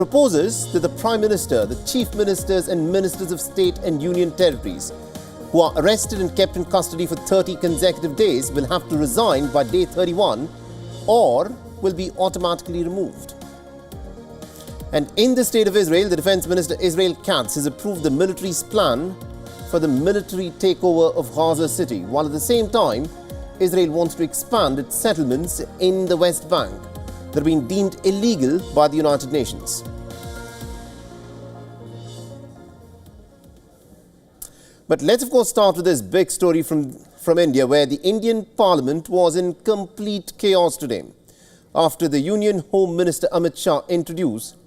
proposes that the Prime Minister, the Chief Ministers and Ministers of State and Union Territories who are arrested and kept in custody for 30 consecutive days will have to resign by day 31 or will be automatically removed. And in the state of Israel, the Defense Minister Israel Katz has approved the military's plan for the military takeover of Gaza City, while at the same time, Israel wants to expand its settlements in the West Bank that have been deemed illegal by the United Nations. But let's of course start with this big story from India, where the Indian Parliament was in complete chaos today after the Union Home Minister Amit Shah introduced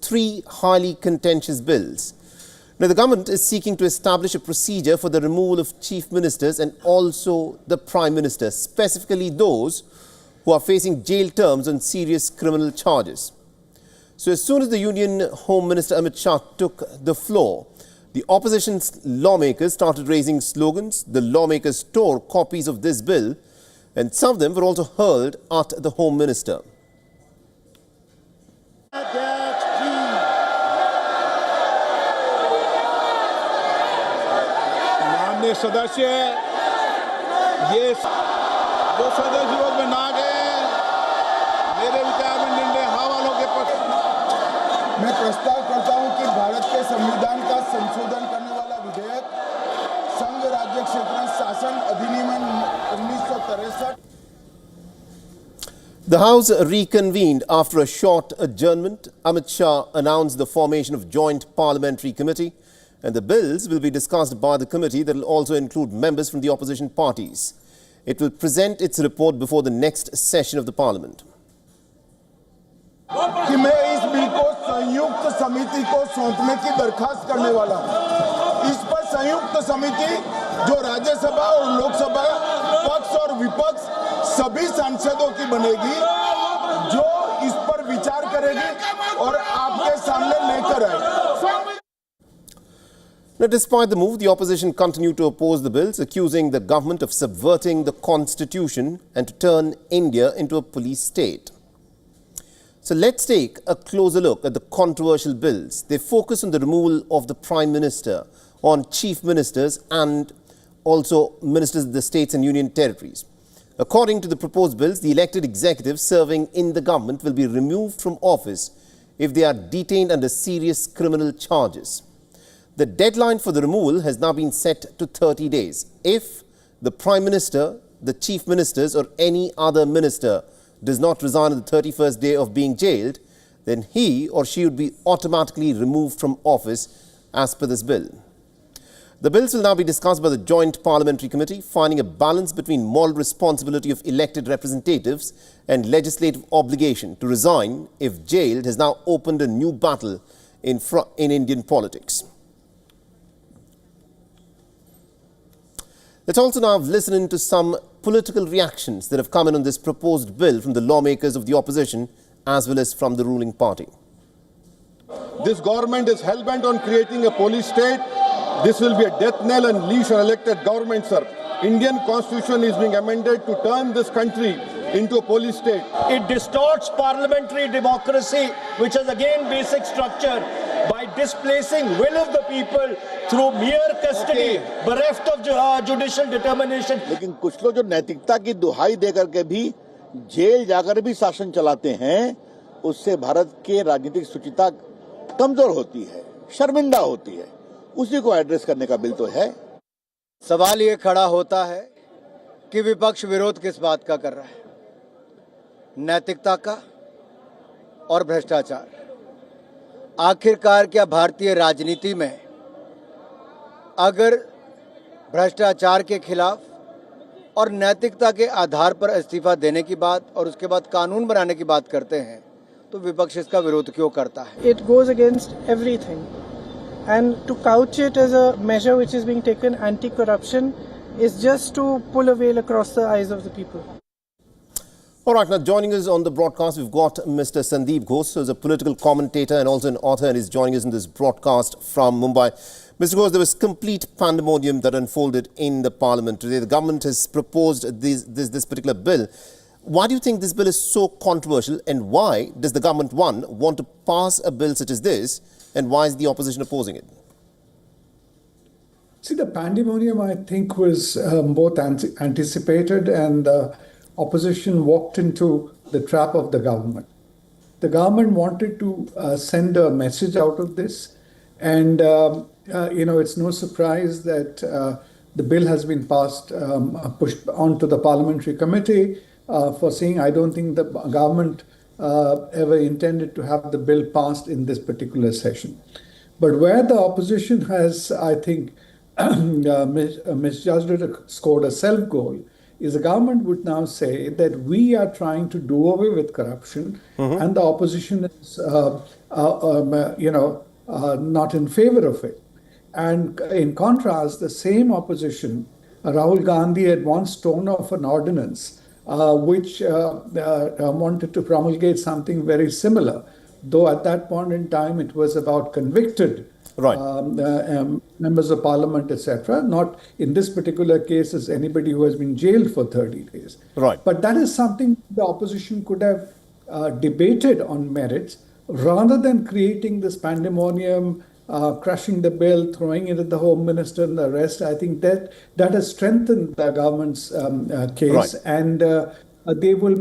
3 highly contentious bills. Now, the government is seeking to establish a procedure for the removal of chief ministers and also the Prime Minister, specifically those who are facing jail terms on serious criminal charges. So as soon as the Union Home Minister Amit Shah took the floor, the opposition's lawmakers started raising slogans. The lawmakers tore copies of this bill, and some of them were also hurled at the Home Minister. सदस्य ये जो सदस्य विरोध में ना गए मेरे विचार में निर्णय हाँ वालों के पक्ष मैं प्रस्ताव करता हूं कि भारत के संविधान का संशोधन करने वाला विधेयक संघ राज्य क्षेत्र शासन अधिनियम 1963 The House reconvened after a short adjournment. Amit Shah announced the formation of Joint Parliamentary Committee, and the bills will be discussed by the committee that will also include members from the opposition parties. It will present its report before the next session of the Parliament. कि मैं इस bill को संयुक्त समिति को सौंपने की दरखास्त करने वाला हूं। इस पर संयुक्त समिति जो राज्यसभा और लोकसभा पक्ष और विपक्ष सभी सांसदों की बनेगी, जो इस पर विचार करेगी और आपके सामने लेकर आएगी। Now, despite the move, the opposition continued to oppose the bills, accusing the government of subverting the constitution and to turn India into a police state. So let's take a closer look at the controversial bills. They focus on the removal of the Prime Minister, on chief ministers and also ministers of the states and union territories. According to the proposed bills, the elected executives serving in the government will be removed from office if they are detained under serious criminal charges. The deadline for the removal has now been set to 30 days. If the Prime Minister, the Chief Ministers or any other minister does not resign on the 31st day of being jailed, then he or she would be automatically removed from office as per this bill. The bills will now be discussed by the Joint Parliamentary Committee, finding a balance between moral responsibility of elected representatives and legislative obligation to resign if jailed has now opened a new battle in Indian politics. Let's also now listen to some political reactions that have come in on this proposed bill from the lawmakers of the opposition as well as from the ruling party. This government is hell-bent on creating a police state. This will be a death knell and leash on elected government, sir. Indian constitution is being amended to turn this country into a police state. It distorts parliamentary democracy, which is again basic structure, by displacing will of the people through mere custody, bereft of judicial determination. लेकिन कुछ लोग जो नैतिकता की दुहाई देकर के भी जेल जाकर भी शासन चलाते हैं, उससे भारत के राजनीतिक शुचिता कमजोर होती है, शर्मिंदा होती है। उसी को एड्रेस करने का बिल तो है। सवाल ये खड़ा होता है कि विपक्ष विरोध किस बात का कर रहा है, नैतिकता का और भ्रष्टाचार। आखिरकार क्या भारतीय राजनीति में अगर भ्रष्टाचार के खिलाफ और नैतिकता के आधार पर इस्तीफा देने की बात और उसके बाद कानून बनाने की बात करते हैं, तो विपक्ष इसका विरोध क्यों करता है? It goes against everything, and to couch it as a measure which is being taken anti-corruption is just to pull a veil across the eyes of the people. All right, now joining us on the broadcast, we've got Mr. Sandeep Ghosh, who's a political commentator and also an author, and is joining us in this broadcast from Mumbai. Mr. Ghosh, there was complete pandemonium that unfolded in the Parliament today. The government has proposed this particular bill. Why do you think this bill is so controversial, and why does the government, one, want to pass a bill such as this, and why is the opposition opposing it? See, the pandemonium, I think, was both anticipated, and the opposition walked into the trap of the government. The government wanted to send a message out of this, and it's no surprise that the bill has been passed, pushed onto the parliamentary committee for saying, I don't think the government ever intended to have the bill passed in this particular session. But where the opposition has, I think, misjudged it, scored a self-goal, is the government would now say that we are trying to do away with corruption, and the opposition is, not in favor of it. And in contrast, the same opposition, Rahul Gandhi, had once torn off an ordinance which wanted to promulgate something very similar, though at that point in time it was about convicted members of parliament, etc. Not in this particular case as anybody who has been jailed for 30 days. Right. But that is something the opposition could have debated on merits rather than creating this pandemonium, crushing the bill, throwing it at the Home Minister and the rest. I think that has strengthened the government's case, and they will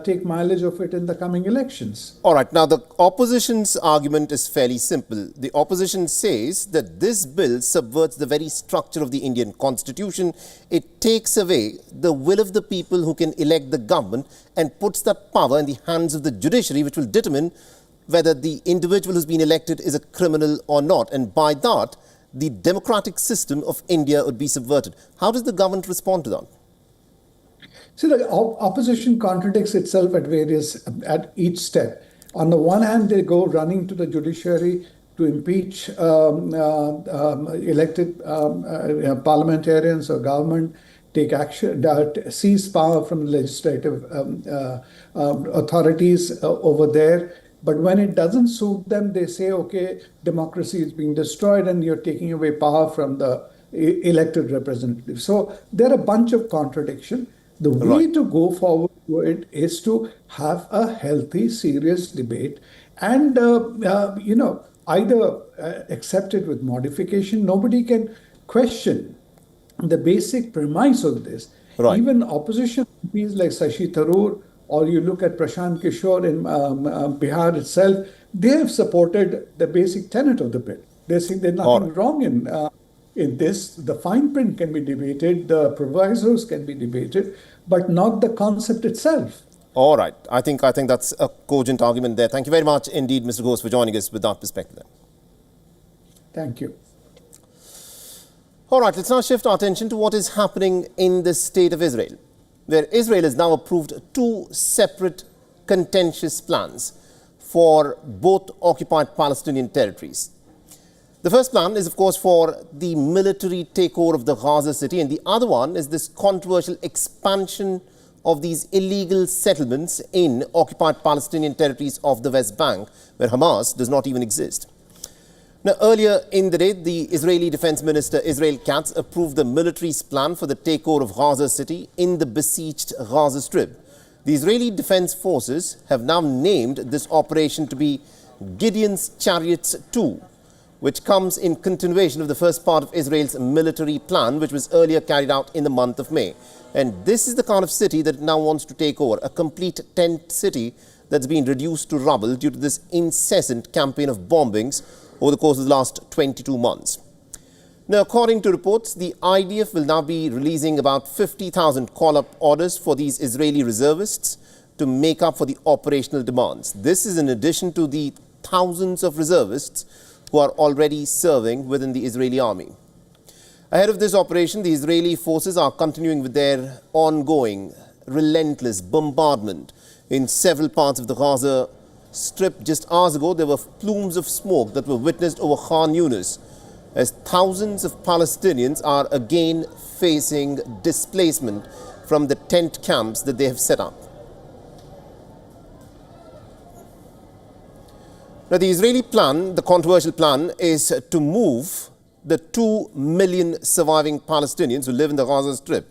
take mileage of it in the coming elections. All right. Now, the opposition's argument is fairly simple. The opposition says that this bill subverts the very structure of the Indian constitution. It takes away the will of the people who can elect the government and puts that power in the hands of the judiciary, which will determine whether the individual who's been elected is a criminal or not. And by that, the democratic system of India would be subverted. How does the government respond to that? See, the opposition contradicts itself at each step. On the one hand, they go running to the judiciary to impeach elected parliamentarians or government, take action, seize power from the legislative authorities over there. But when it doesn't suit them, they say, okay, democracy is being destroyed and you're taking away power from the elected representatives. So there are a bunch of contradictions. The way to go forward to it is to have a healthy, serious debate and, either accept it with modification. Nobody can question the basic premise of this. Right. Even opposition MPs like Shashi Tharoor, or you look at Prashant Kishore in Bihar itself, they have supported the basic tenet of the bill. They're saying there's nothing wrong in this. The fine print can be debated, the provisos can be debated, but not the concept itself. All right. I think that's a cogent argument there. Thank you very much indeed, Mr. Ghosh, for joining us with that perspective there. Thank you. All right, let's now shift our attention to what is happening in the state of Israel, where Israel has now approved two separate contentious plans for both occupied Palestinian territories. The first plan is, of course, for the military takeover of the Gaza city, and the other one is this controversial expansion of these illegal settlements in occupied Palestinian territories of the West Bank, where Hamas does not even exist. Now, earlier in the day, the Israeli Defense Minister Israel Katz approved the military's plan for the takeover of Gaza city in the besieged Gaza Strip. The Israeli Defense Forces have now named this operation to be Gideon's Chariots 2, which comes in continuation of the first part of Israel's military plan, which was earlier carried out in the month of May. And this is the kind of city that it now wants to take over, a complete tent city that's been reduced to rubble due to this incessant campaign of bombings over the course of the last 22 months. Now, according to reports, the IDF will now be releasing about 50,000 call-up orders for these Israeli reservists to make up for the operational demands. This is in addition to the thousands of reservists who are already serving within the Israeli army. Ahead of this operation, the Israeli forces are continuing with their ongoing, relentless bombardment in several parts of the Gaza Strip. Just hours ago, there were plumes of smoke that were witnessed over Khan Yunis, as thousands of Palestinians are again facing displacement from the tent camps that they have set up. Now, the Israeli plan, the controversial plan, is to move the 2 million surviving Palestinians who live in the Gaza Strip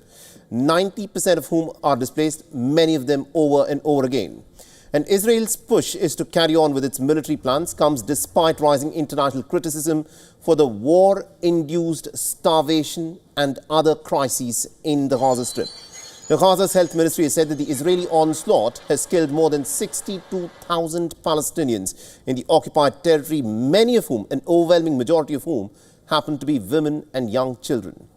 90% of whom are displaced, many of them over and over again. And Israel's push is to carry on with its military plans comes despite rising international criticism for the war-induced starvation and other crises in the Gaza Strip. The Gaza's health ministry has said that the Israeli onslaught has killed more than 62,000 Palestinians in the occupied territory, many of whom, an overwhelming majority of whom, happen to be women and young children.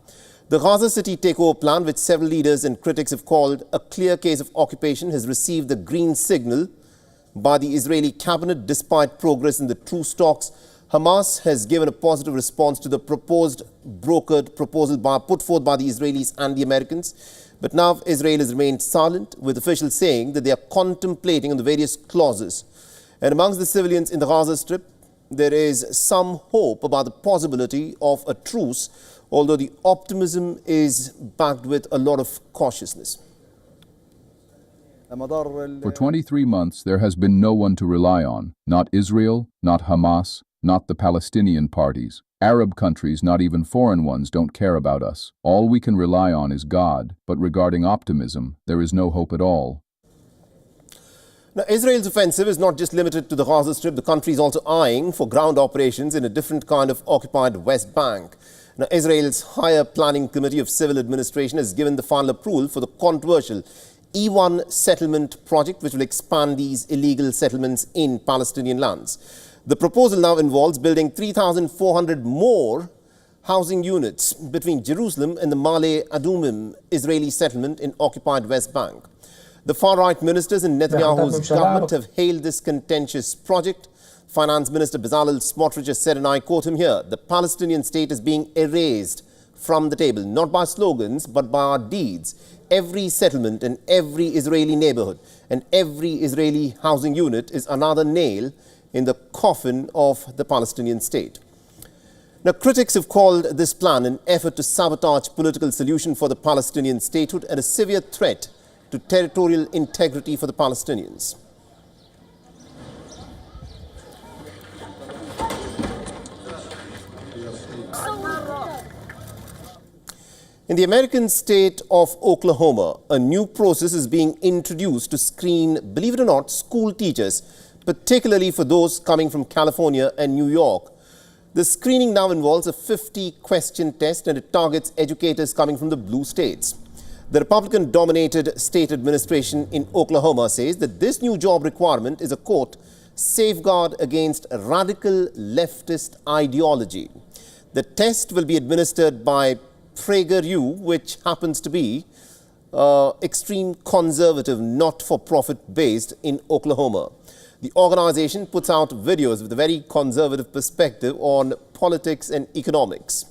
The Gaza City takeover plan, which several leaders and critics have called a clear case of occupation, has received the green signal by the Israeli cabinet despite progress in the truce talks. Hamas has given a positive response to the proposed brokered proposal put forth by the Israelis and the Americans. But now Israel has remained silent, with officials saying that they are contemplating on the various clauses. And amongst the civilians in the Gaza Strip, there is some hope about the possibility of a truce, although the optimism is backed with a lot of cautiousness. For 23 months, there has been no one to rely on. Not Israel, not Hamas, not the Palestinian parties. Arab countries, not even foreign ones, don't care about us. All we can rely on is God. But regarding optimism, there is no hope at all. Now, Israel's offensive is not just limited to the Gaza Strip. The country is also eyeing for ground operations in a different kind of occupied West Bank. Now, Israel's Higher Planning Committee of Civil Administration has given the final approval for the controversial WION settlement project, which will expand these illegal settlements in Palestinian lands. The proposal now involves building 3,400 more housing units between Jerusalem and the Male Adumim Israeli settlement in occupied West Bank. The far-right ministers in Netanyahu's government have hailed this contentious project. Finance Minister Bezalel Smotrich has said, and I quote him here, "The Palestinian state is being erased from the table, not by slogans, but by our deeds. Every settlement and every Israeli neighborhood and every Israeli housing unit is another nail in the coffin of the Palestinian state." Now, critics have called this plan an effort to sabotage political solution for the Palestinian statehood and a severe threat to territorial integrity for the Palestinians. In the American state of Oklahoma, a new process is being introduced to screen, believe it or not, school teachers, particularly for those coming from California and New York. The screening now involves a 50-question test, and it targets educators coming from the blue states. The Republican-dominated state administration in Oklahoma says that this new job requirement is a, quote, safeguard against radical leftist ideology. The test will be administered by PragerU, which happens to be extreme conservative, not-for-profit based in Oklahoma. The organization puts out videos with a very conservative perspective on politics and economics.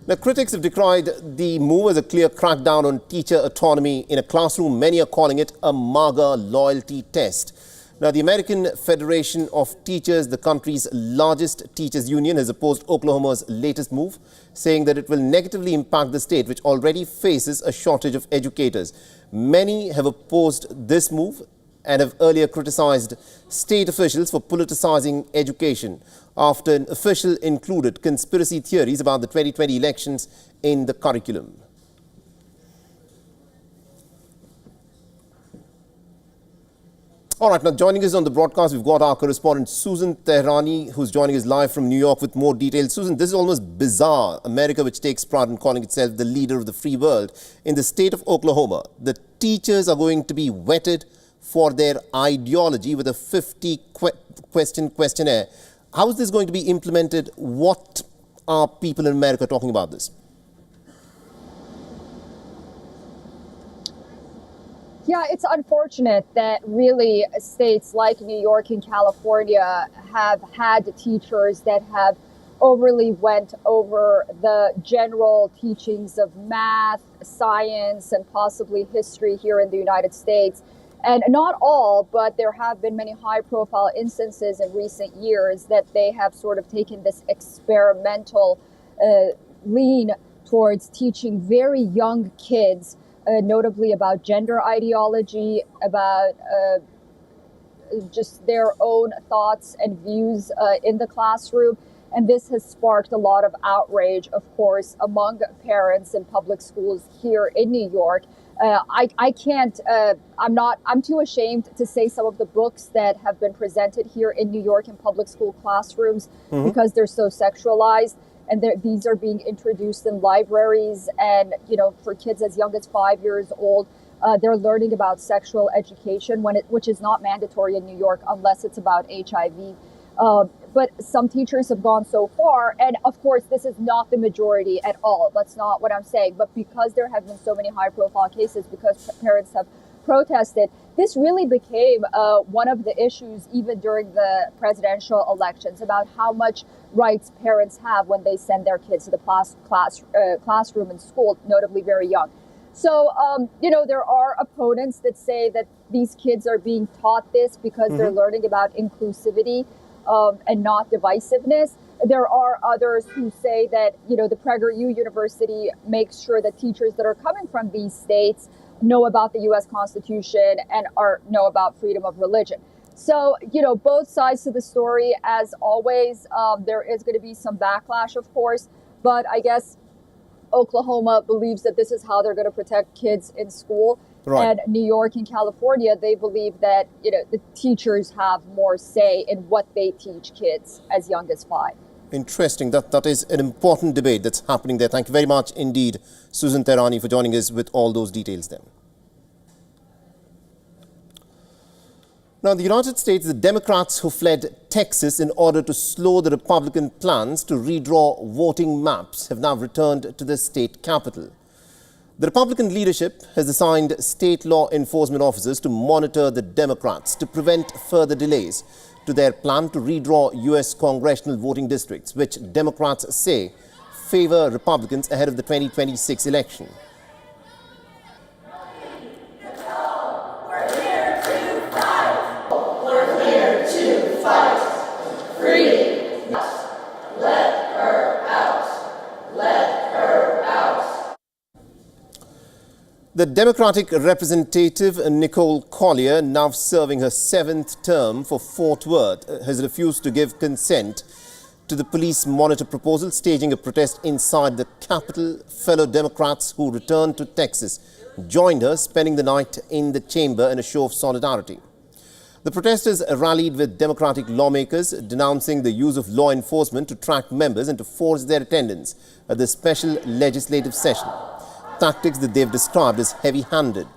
Now, critics have decried the move as a clear crackdown on teacher autonomy in a classroom. Many are calling it a MAGA loyalty test. Now, the American Federation of Teachers, the country's largest teachers union, has opposed Oklahoma's latest move, saying that it will negatively impact the state, which already faces a shortage of educators. Many have opposed this move and have earlier criticized state officials for politicizing education after an official included conspiracy theories about the 2020 elections in the curriculum. All right, now joining us on the broadcast, we've got our correspondent Susan Thrani, who's joining us live from New York with more details. Susan, this is almost bizarre. America, which takes pride in calling itself the leader of the free world, in the state of Oklahoma, the teachers are going to be vetted for their ideology with a 50-question questionnaire. How is this going to be implemented? What are people in America talking about this? Yeah, it's unfortunate that really states like New York and California have had teachers that have overly went over the general teachings of math, science, and possibly history here in the United States. And not all, but there have been many high-profile instances in recent years that they have sort of taken this experimental lean towards teaching very young kids notably about gender ideology, about just their own thoughts and views in the classroom. And this has sparked a lot of outrage, of course, among parents in public schools here in New York. I'm too ashamed to say some of the books that have been presented here in New York in public school classrooms because they're so sexualized. And these are being introduced in libraries, and for kids as young as 5 years old, they're learning about sexual education which is not mandatory in New York unless it's about HIV. But some teachers have gone so far, and of course, this is not the majority at all. That's not what I'm saying. But because there have been so many high-profile cases, because parents have protested, this really became one of the issues even during the presidential elections about how much rights parents have when they send their kids to the classroom in school, notably very young. So, there are opponents that say that these kids are being taught this because they're learning about inclusivity and not divisiveness. There are others who say that, the PragerU University makes sure that teachers that are coming from these states know about the U.S. Constitution and know about freedom of religion. So, both sides to the story, as always. There is going to be some backlash, of course, but I guess Oklahoma believes that this is how they're going to protect kids in school. Right. And New York and California, they believe that, the teachers have more say in what they teach kids as young as 5. Interesting. That is an important debate that's happening there. Thank you very much indeed, Susan Thrani, for joining us with all those details then. Now, in the United States, the Democrats who fled Texas in order to slow the Republican plans to redraw voting maps have now returned to the state capital. The Republican leadership has assigned state law enforcement officers to monitor the Democrats to prevent further delays to their plan to redraw U.S. congressional voting districts, which Democrats say favor Republicans ahead of the 2026 election. The Democratic representative Nicole Collier, now serving her 7th term for Fort Worth, has refused to give consent to the police monitor proposal, staging a protest inside the Capitol. Fellow Democrats who returned to Texas joined her, spending the night in the chamber in a show of solidarity. The protesters rallied with Democratic lawmakers, denouncing the use of law enforcement to track members and to force their attendance at the special legislative session. Tactics that they've described as heavy-handed.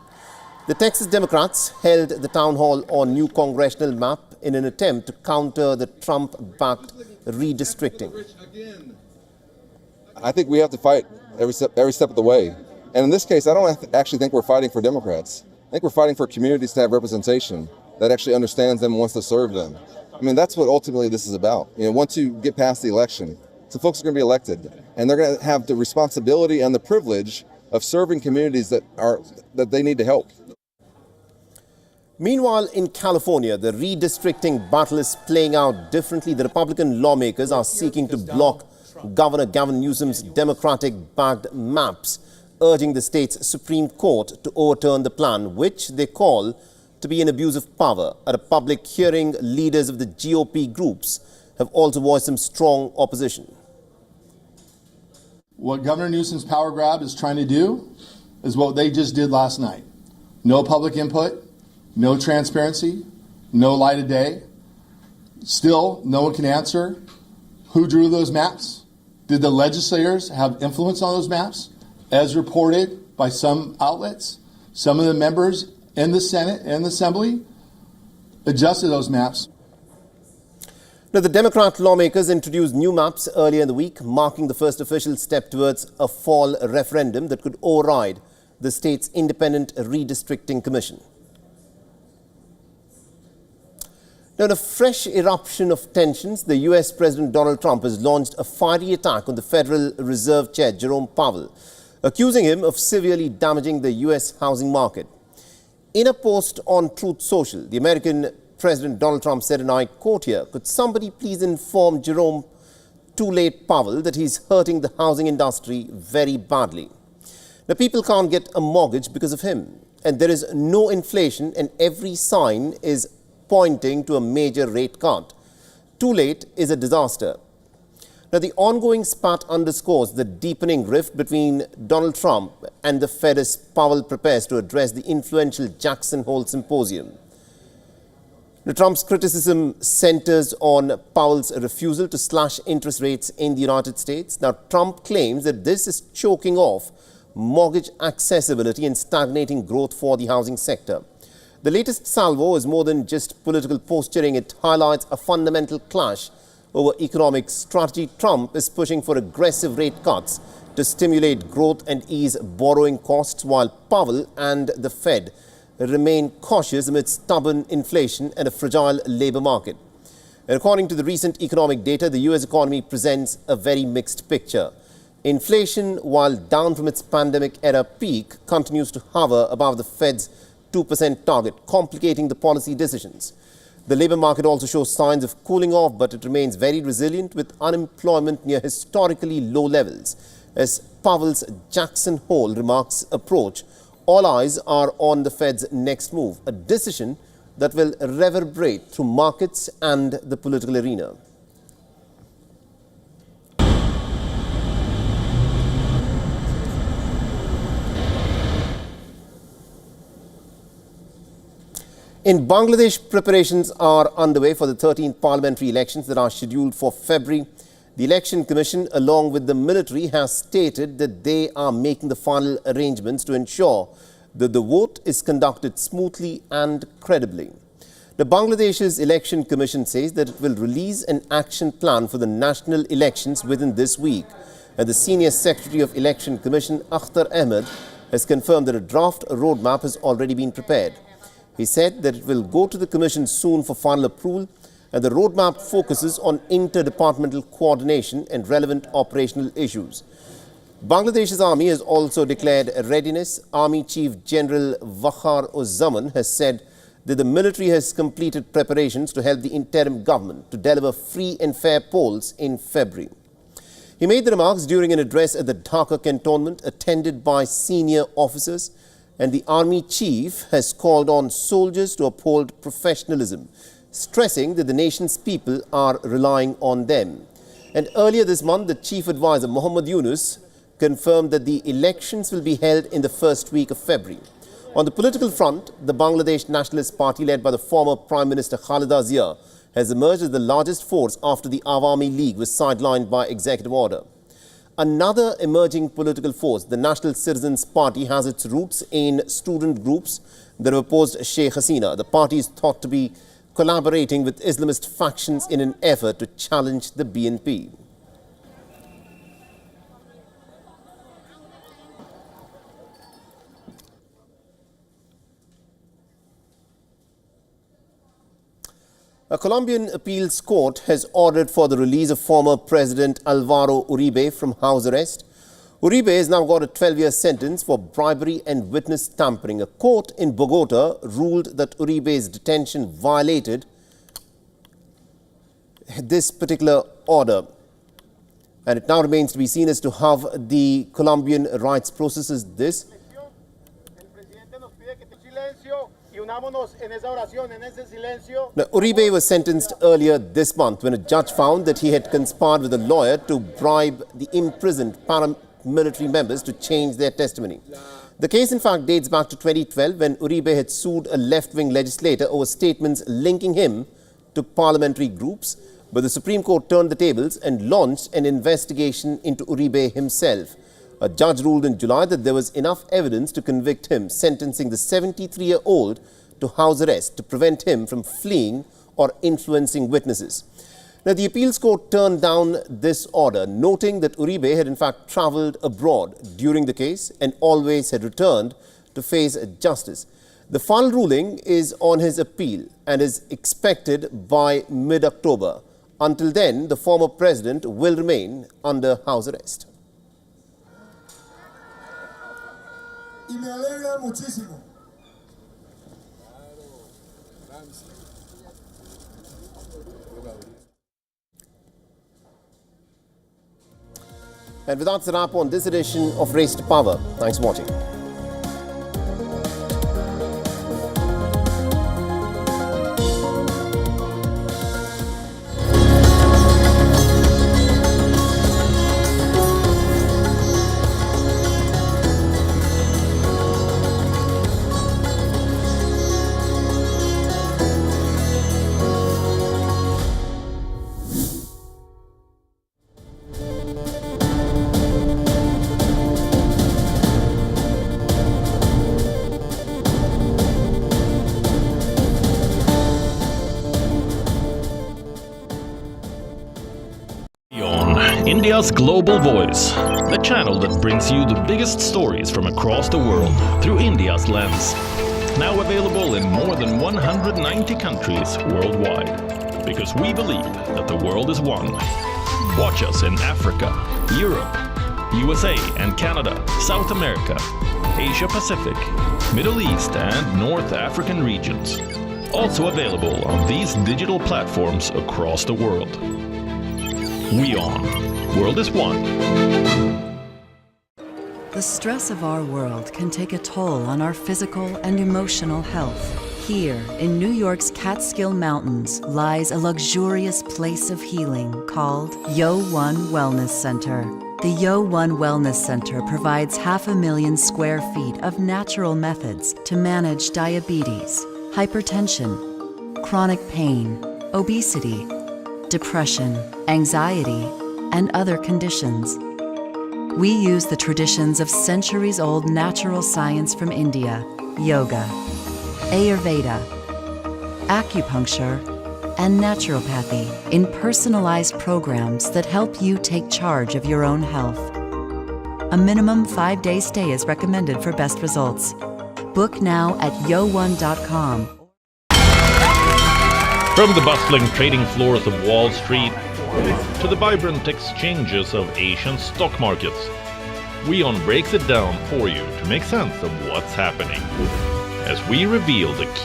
The Texas Democrats held the town hall on new congressional map in an attempt to counter the Trump-backed redistricting. I think we have to fight every step of the way. And in this case, I don't actually think we're fighting for Democrats. I think we're fighting for communities to have representation that actually understands them and wants to serve them. I mean, that's what ultimately this is about. Once you get past the election, some folks are going to be elected, and they're going to have the responsibility and the privilege of serving communities that they need to help. Meanwhile, in California, the redistricting battle is playing out differently. The Republican lawmakers are seeking to block Governor Gavin Newsom's Democratic-backed maps, urging the state's Supreme Court to overturn the plan, which they call to be an abuse of power. At a public hearing, leaders of the GOP groups have also voiced some strong opposition. What Governor Newsom's power grab is trying to do is what they just did last night. No public input, no transparency, no light of day. Still, no one can answer who drew those maps. Did the legislators have influence on those maps? As reported by some outlets, some of the members in the Senate and the Assembly adjusted those maps. Now, the Democrat lawmakers introduced new maps earlier in the week, marking the first official step towards a fall referendum that could override the state's independent redistricting commission. Now, in a fresh eruption of tensions, the US President Donald Trump has launched a fiery attack on the Federal Reserve Chair Jerome Powell, accusing him of severely damaging the US housing market. In a post on Truth Social, the American President Donald Trump said, and I quote here, "Could somebody please inform Jerome too late Powell that he's hurting the housing industry very badly. Now, people can't get a mortgage because of him, and there is no inflation, and every sign is pointing to a major rate cut. Too late is a disaster." Now, the ongoing spat underscores the deepening rift between Donald Trump and the Fed as Powell prepares to address the influential Jackson Hole Symposium. Now, Trump's criticism centers on Powell's refusal to slash interest rates in the United States. Now, Trump claims that this is choking off mortgage accessibility and stagnating growth for the housing sector. The latest salvo is more than just political posturing. It highlights a fundamental clash over economic strategy. Trump is pushing for aggressive rate cuts to stimulate growth and ease borrowing costs, while Powell and the Fed remain cautious amid stubborn inflation and a fragile labour market. And according to the recent economic data, the US economy presents a very mixed picture. Inflation, while down from its pandemic-era peak, continues to hover above the Fed's 2% target, complicating the policy decisions. The labour market also shows signs of cooling off, but it remains very resilient, with unemployment near historically low levels. As Powell's Jackson Hole remarks approach, all eyes are on the Fed's next move, a decision that will reverberate through markets and the political arena. In Bangladesh, preparations are underway for the 13th parliamentary elections that are scheduled for February. The Election Commission, along with the military, has stated that they are making the final arrangements to ensure that the vote is conducted smoothly and credibly. The Bangladesh's Election Commission says that it will release an action plan for the national elections within this week. And the Senior Secretary of Election Commission, Akhtar Ahmed, has confirmed that a draft roadmap has already been prepared. He said that it will go to the Commission soon for final approval, and the roadmap focuses on interdepartmental coordination and relevant operational issues. Bangladesh's army has also declared readiness. Army Chief General Waqar Uzzaman has said that the military has completed preparations to help the interim government to deliver free and fair polls in February. He made the remarks during an address at the Dhaka cantonment attended by senior officers, and the army chief has called on soldiers to uphold professionalism, stressing that the nation's people are relying on them. And earlier this month, the chief advisor, Muhammad Yunus, confirmed that the elections will be held in the first week of February. On the political front, the Bangladesh Nationalist Party, led by the former Prime Minister Khaleda Zia, has emerged as the largest force after the Awami League was sidelined by executive order. Another emerging political force, the National Citizens Party, has its roots in student groups that have opposed Sheikh Hasina. The party is thought to be collaborating with Islamist factions in an effort to challenge the BNP. A Colombian appeals court has ordered for the release of former President Alvaro Uribe from house arrest. Uribe has now got a 12-year sentence for bribery and witness tampering. A court in Bogota ruled that Uribe's detention violated this particular order. And it now remains to be seen as to how the Colombian rights processes this. Now, Uribe was sentenced earlier this month when a judge found that he had conspired with a lawyer to bribe the imprisoned paramilitary members to change their testimony. The case, in fact, dates back to 2012 when Uribe had sued a left-wing legislator over statements linking him to parliamentary groups. But the Supreme Court turned the tables and launched an investigation into Uribe himself. A judge ruled in July that there was enough evidence to convict him, sentencing the 73-year-old to house arrest to prevent him from fleeing or influencing witnesses. Now, the appeals court turned down this order, noting that Uribe had in fact travelled abroad during the case and always had returned to face justice. The final ruling is on his appeal and is expected by mid-October. Until then, the former president will remain under house arrest. Y me alegra muchísimo. And with that's a wrap on this edition of Race to Power. Thanks for watching. India's Global Voice, the channel that brings you the biggest stories from across the world through India's lens. Now available in more than 190 countries worldwide. Because we believe that the world is one. Watch us in Africa, Europe, USA and Canada, South America, Asia Pacific, Middle East and North African regions. Also available on these digital platforms across the world. WION. World is one. The stress of our world can take a toll on our physical and emotional health. Here, in New York's Catskill Mountains, lies a luxurious place of healing called WION Wellness Center. The WION Wellness Center provides 500,000 square feet of natural methods to manage diabetes, hypertension, chronic pain, obesity, depression, anxiety, and other conditions. We use the traditions of centuries-old natural science from India, yoga, Ayurveda, acupuncture, and naturopathy in personalized programs that help you take charge of your own health. A minimum 5-day stay is recommended for best results. Book now at yo1.com. From the bustling trading floors of Wall Street to the vibrant exchanges of Asian stock markets, WION breaks it down for you to make sense of what's happening as we reveal the key